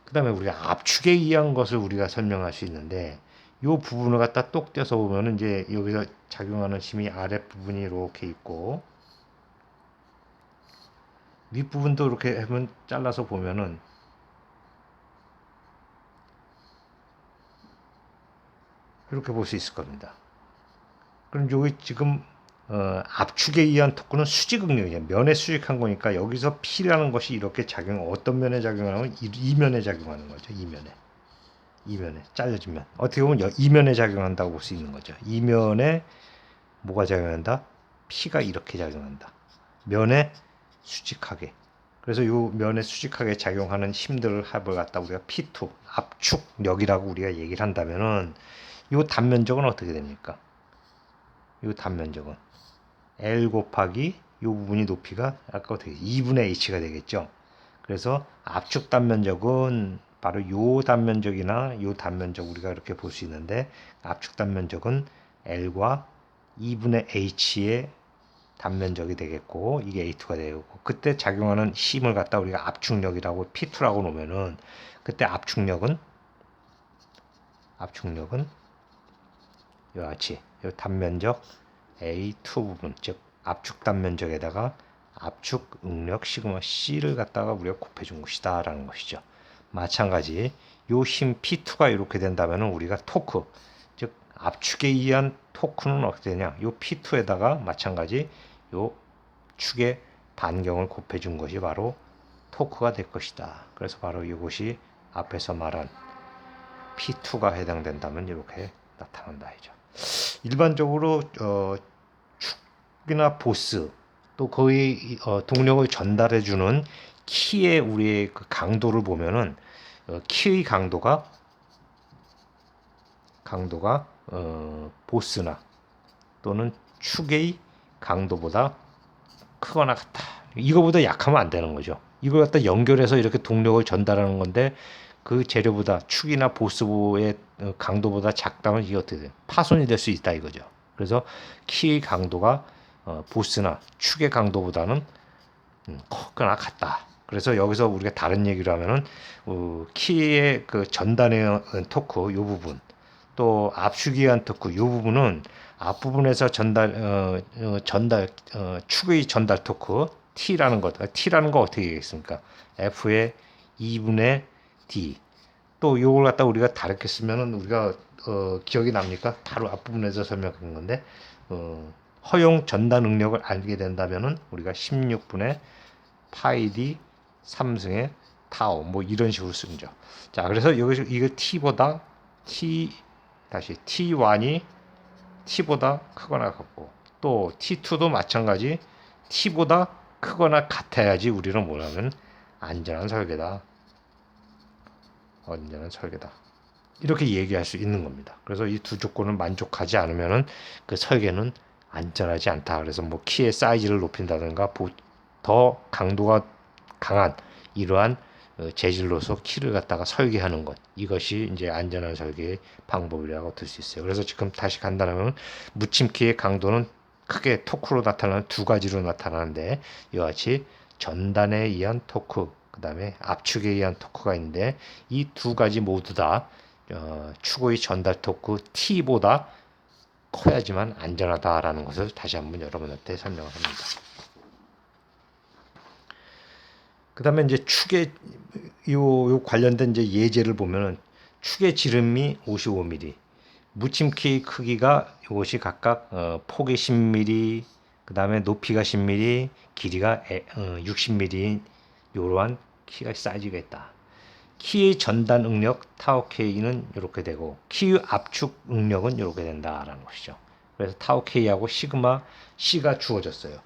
그 다음에 우리가 압축에 의한 것을 우리가 설명할 수 있는데 이 부분을 갖다 똑 떼서 보면은 이제 여기서 작용하는 힘이 아랫부분이 이렇게 있고 윗부분도 이렇게 하면 잘라서 보면은 이렇게 볼 수 있을 겁니다. 그럼 여기 지금 압축에 의한 토크는 수직응력이죠. 면에 수직한 거니까 여기서 P라는 것이 이렇게 어떤 면에 작용하면 이면에 작용하는 거죠. 이면에 잘려지면 어떻게 보면 이면에 작용한다고 볼 수 있는 거죠. 이면에 뭐가 작용한다? P가 이렇게 작용한다. 면에 수직하게. 그래서 이 면에 수직하게 작용하는 힘들을 합을 갖다 우리가 P2 압축력이라고 우리가 얘기를 한다면은 이 단면적은 어떻게 됩니까? 이 단면적은 L 곱하기 이 부분이 높이가 아까 어떻게 2분의 H가 되겠죠. 그래서 압축 단면적은 바로 요 단면적이나 요 단면적 우리가 이렇게 볼 수 있는데 압축 단면적은 L과 2분의 H의 단면적이 되겠고 이게 A2가 되고 그때 작용하는 힘을 갖다 우리가 압축력이라고 P2라고 놓으면은 그때 압축력은 이와 같이 이 단면적 A2 부분 즉 압축 단면적에다가 압축 응력 시그마 C를 갖다가 우리가 곱해준 것이다 라는 것이죠. 마찬가지 요 힘 P2가 이렇게 된다면 우리가 토크 즉 압축에 의한 토크는 어떻게 되냐 요 P2에다가 마찬가지 요 축의 반경을 곱해준 것이 바로 토크가 될 것이다. 그래서 바로 이것이 앞에서 말한 P2가 해당된다면 이렇게 나타난다. 일반적으로 축이나 보스 또 거의 동력을 전달해주는 키의 우리의 그 강도를 보면은 키의 강도가 보스나 또는 축의 강도보다 크거나 같다. 이거보다 약하면 안 되는 거죠. 이걸 갖다 연결해서 이렇게 동력을 전달하는 건데 그 재료보다 축이나 보스의 강도보다 작다면 이게 어떻게 돼요? 파손이 될 수 있다 이거죠. 그래서 키의 강도가 보스나 축의 강도보다는 크거나 같다. 그래서 여기서 우리가 다른 얘기를 하면은 키의 그 전단의 토크 이 부분 또 압축에 의한 토크 이 부분은 앞부분에서 축의 전달 토크 T라는 거 어떻게 되겠습니까? F의 2분의 D 또 요걸 갖다 우리가 다르게 쓰면은 우리가 기억이 납니까? 바로 앞부분에서 설명한 건데 허용 전단 응력을 알게 된다면은 우리가 16분의 파이 D 3승의 타오 뭐 이런 식으로 쓰죠. 자, 그래서 여기서 이거 T보다 T1이 T보다 크거나 같고 또 T2도 마찬가지 T보다 크거나 같아야지 우리는 뭐냐면 안전한 설계다. 이렇게 얘기할 수 있는 겁니다. 그래서 이 두 조건을 만족하지 않으면은 그 설계는 안전하지 않다. 그래서 뭐 키의 사이즈를 높인다든가 더 강도가 강한 이러한 재질로서 키를 갖다가 설계하는 것 이것이 이제 안전한 설계의 방법이라고 들 수 있어요. 그래서 지금 다시 간단하면 묻힘키의 강도는 크게 토크로 나타나는 두 가지로 나타나는데 이와 같이 전단에 의한 토크 그 다음에 압축에 의한 토크가 있는데 이 두 가지 모두 다 축의 전달 토크 T보다 커야지만 안전하다라는 것을 다시 한번 여러분한테 설명을 합니다. 그 다음에 이제 축의 요 관련된 이제 예제를 보면은 축의 지름이 55mm, 묻힘키 크기가 이것이 각각 폭이 10mm, 그 다음에 높이가 10mm, 길이가 60mm 이러한 키가 사이즈가 있다. 키의 전단 응력 타워 K는 이렇게 되고 키의 압축 응력은 이렇게 된다라는 것이죠. 그래서 타우 K하고 시그마 C가 주어졌어요.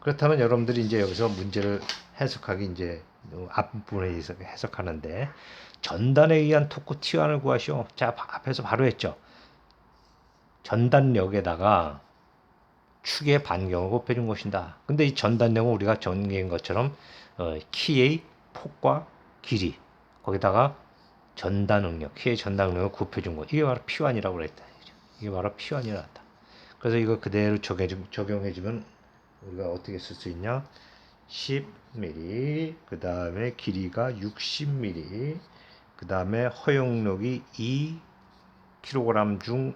그렇다면 여러분들이 이제 여기서 문제를 해석하기 이제 앞부분에 의해서 해석하는데 전단에 의한 토크 T1을 구하시오. 자, 앞에서 바로 했죠. 전단력에다가 축의 반경을 곱해준 것이다. 근데 이 전단력은 우리가 전개한 것처럼 키의 폭과 길이 거기다가 전단 응력, 키의 전단 응력을 곱해준 것. 이게 바로 P1이라고 그랬다. 이게 바로 P1이라다. 그래서 이거 그대로 적용해주면 우리가 어떻게 쓸 수 있냐? 10mm, 그 다음에 길이가 60mm, 그 다음에 허용력이 2kg 중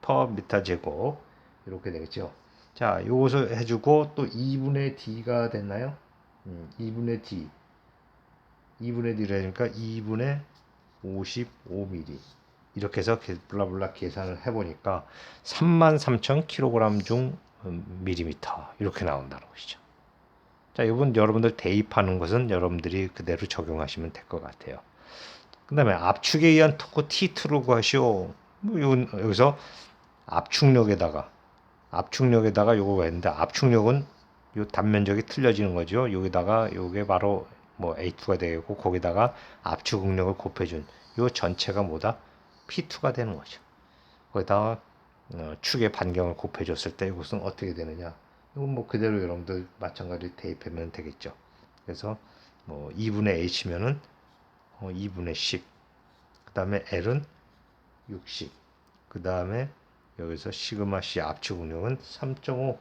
per 미터 제곱 이렇게 되겠죠. 자, 요것을 해주고 또 2분의 d가 됐나요? 2분의 d 2분의 d라니까 2분의 55mm 이렇게 해서 블라블라 계산을 해보니까 33,000kg 중 밀리미터 이렇게 나온다는 것이죠. 자, 이번 여러분들 대입하는 것은 여러분들이 그대로 적용하시면 될 것 같아요. 그 다음에 압축에 의한 토크 T2를 구하시오. 뭐 여기서 압축력에다가 요거가 있는데 압축력은 요 단면적이 틀려지는 거죠. 여기다가 요게 바로 뭐 A2가 되고 거기다가 압축 응력을 곱해준 요 전체가 뭐다? P2가 되는 거죠. 거기다가 축의 반경을 곱해줬을 때 이것은 어떻게 되느냐? 이건 뭐 그대로 여러분들 마찬가지로 대입하면 되겠죠. 그래서 뭐 2분의 H면은 2분의 10, 그 다음에 L은 60, 그 다음에 여기서 시그마 C 압축 응력은 3.5,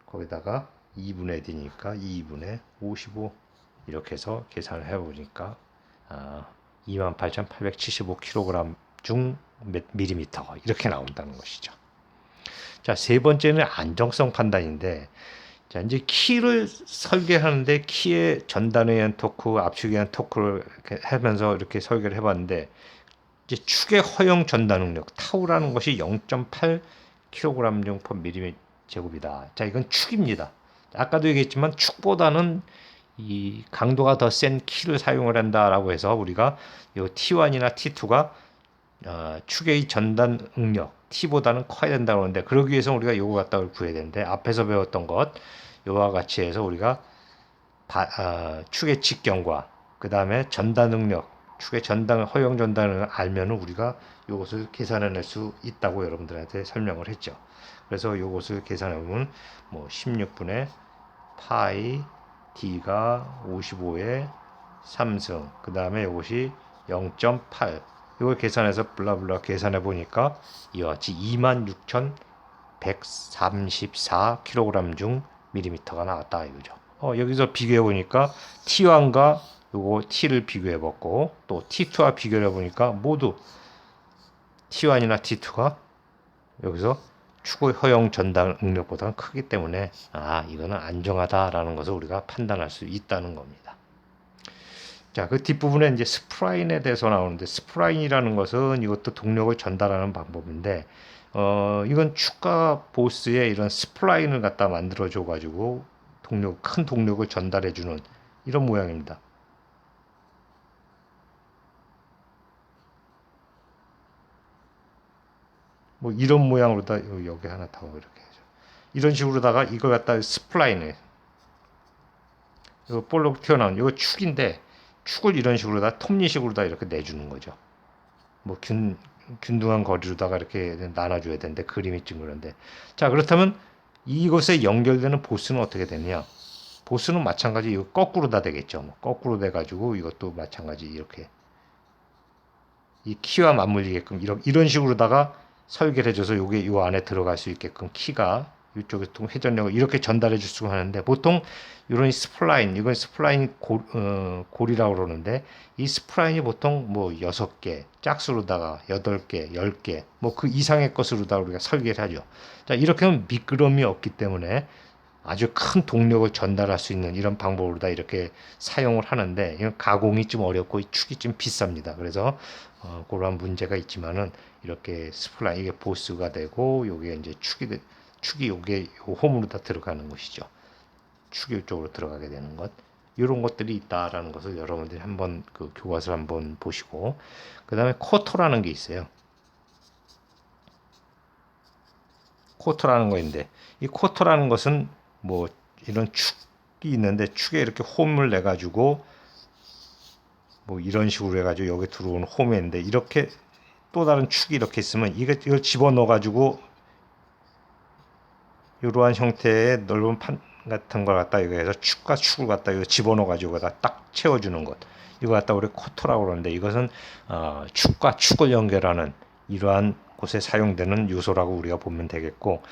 거기다가 2분의 D니까 2분의 55 이렇게 해서 계산을 해보니까 28,875kg 중 밀리미터 이렇게 나온다는 것이죠. 자, 세 번째는 안정성 판단인데, 자, 이제 키를 설계하는데 키의 전단에 의한 토크, 압축에 의한 토크를 이렇게 하면서 이렇게 설계를 해봤는데, 이제 축의 허용 전단 응력 타우라는 것이 0.8kg 중 per 밀리미터 제곱이다. 자, 이건 축입니다. 아까도 얘기했지만 축보다는 이 강도가 더 센 키를 사용을 한다라고 해서 우리가 이 T1이나 T2가 축의 전단 응력 T보다는 커야 된다고 하는데 그러기 위해서 우리가 요거 갖다가 구해야 되는데 앞에서 배웠던 것 요와 같이 해서 우리가 축의 직경과 그 다음에 전단 응력 축의 전단 허용 전단을 알면은 우리가 요것을 계산해낼 수 있다고 여러분들한테 설명을 했죠. 그래서 요것을 계산해 보면 뭐 16분의 파이 d가 55의 3승 그 다음에 이것이 0.8 이걸 계산해서 블라블라 계산해 보니까 이와 같이 26,134kg 중 밀리미터가 나왔다 이거죠. 여기서 비교해 보니까 T1과 요거 T를 비교해 봤고 또 T2와 비교해 보니까 모두 T1이나 T2가 여기서 축의 허용 전단 응력보다는 크기 때문에 이거는 안정하다라는 것을 우리가 판단할 수 있다는 겁니다. 자, 그 뒷부분에 이제 스프라인에 대해서 나오는데 스프라인이라는 것은 이것도 동력을 전달하는 방법인데 이건 축과 보스에 이런 스프라인을 갖다 만들어 줘 가지고 큰 동력을 전달해 주는 이런 모양입니다. 뭐 이런 모양으로다 여기 하나 더 이렇게 해줘. 이런 식으로다가 이걸 갖다 스플라인에 이거 볼록 튀어나온 이거 축인데 축을 이런 식으로다 톱니식으로다 이렇게 내주는 거죠. 뭐 균등한 거리로다가 이렇게 나눠줘야 되는데 그림이 좀 그런데 자 그렇다면 이것에 연결되는 보스는 어떻게 되느냐? 보스는 마찬가지 이거 거꾸로 다 되겠죠. 뭐 거꾸로 돼가지고 이것도 마찬가지 이렇게 이 키와 맞물리게끔 이런 식으로다가 설계를 해줘서 요게 요 안에 들어갈 수 있게끔 키가 이쪽에 회전력을 이렇게 전달해 줄 수가 하는데 보통 이런 스플라인 이건 스플라인 골이라고 그러는데 이 스플라인이 보통 뭐 6개 짝수로다가 8개 10개 뭐 그 이상의 것으로다 우리가 설계를 하죠. 자 이렇게 하면 미끄럼이 없기 때문에 아주 큰 동력을 전달할 수 있는 이런 방법으로 다 이렇게 사용을 하는데 이건 가공이 좀 어렵고 축이 좀 비쌉니다. 그래서 그런 문제가 있지만은 이렇게 스플라인 이게 보스가 되고 요게 이제 축이 요게 요 홈으로 다 들어가는 것이죠. 축이 이쪽으로 들어가게 되는 것 이런 것들이 있다라는 것을 여러분들이 한번 그 교과서를 한번 보시고 그 다음에 쿼터라는 게 있어요. 코터라는 거인데, 이 코터라는 것은 뭐 이런 축이 있는데 축에 이렇게 홈을 내 가지고 뭐 이런 식으로 해가지고 여기 들어오는 홈에 있는데, 이렇게 또 다른 축이 이렇게 있으면 이걸 집어넣어 가지고 이러한 형태의 넓은 판 같은 걸 갖다 이거 해서 축과 축을 갖다 이거 집어넣어 가지고 딱 채워주는 것, 이거 갖다 우리 코터라고 그러는데, 이것은 축과 축을 연결하는 이러한 곳에 사용되는 요소라고 우리가 보면 되겠고,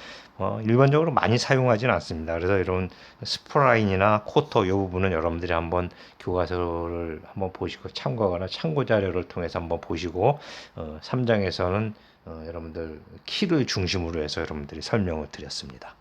일반적으로 많이 사용하지는 않습니다. 그래서 이런 스프라인이나 코터 이 부분은 여러분들이 한번 교과서를 한번 보시고 참고하거나 참고 자료를 통해서 한번 보시고, 3장에서는 여러분들 키를 중심으로 해서 여러분들이 설명을 드렸습니다.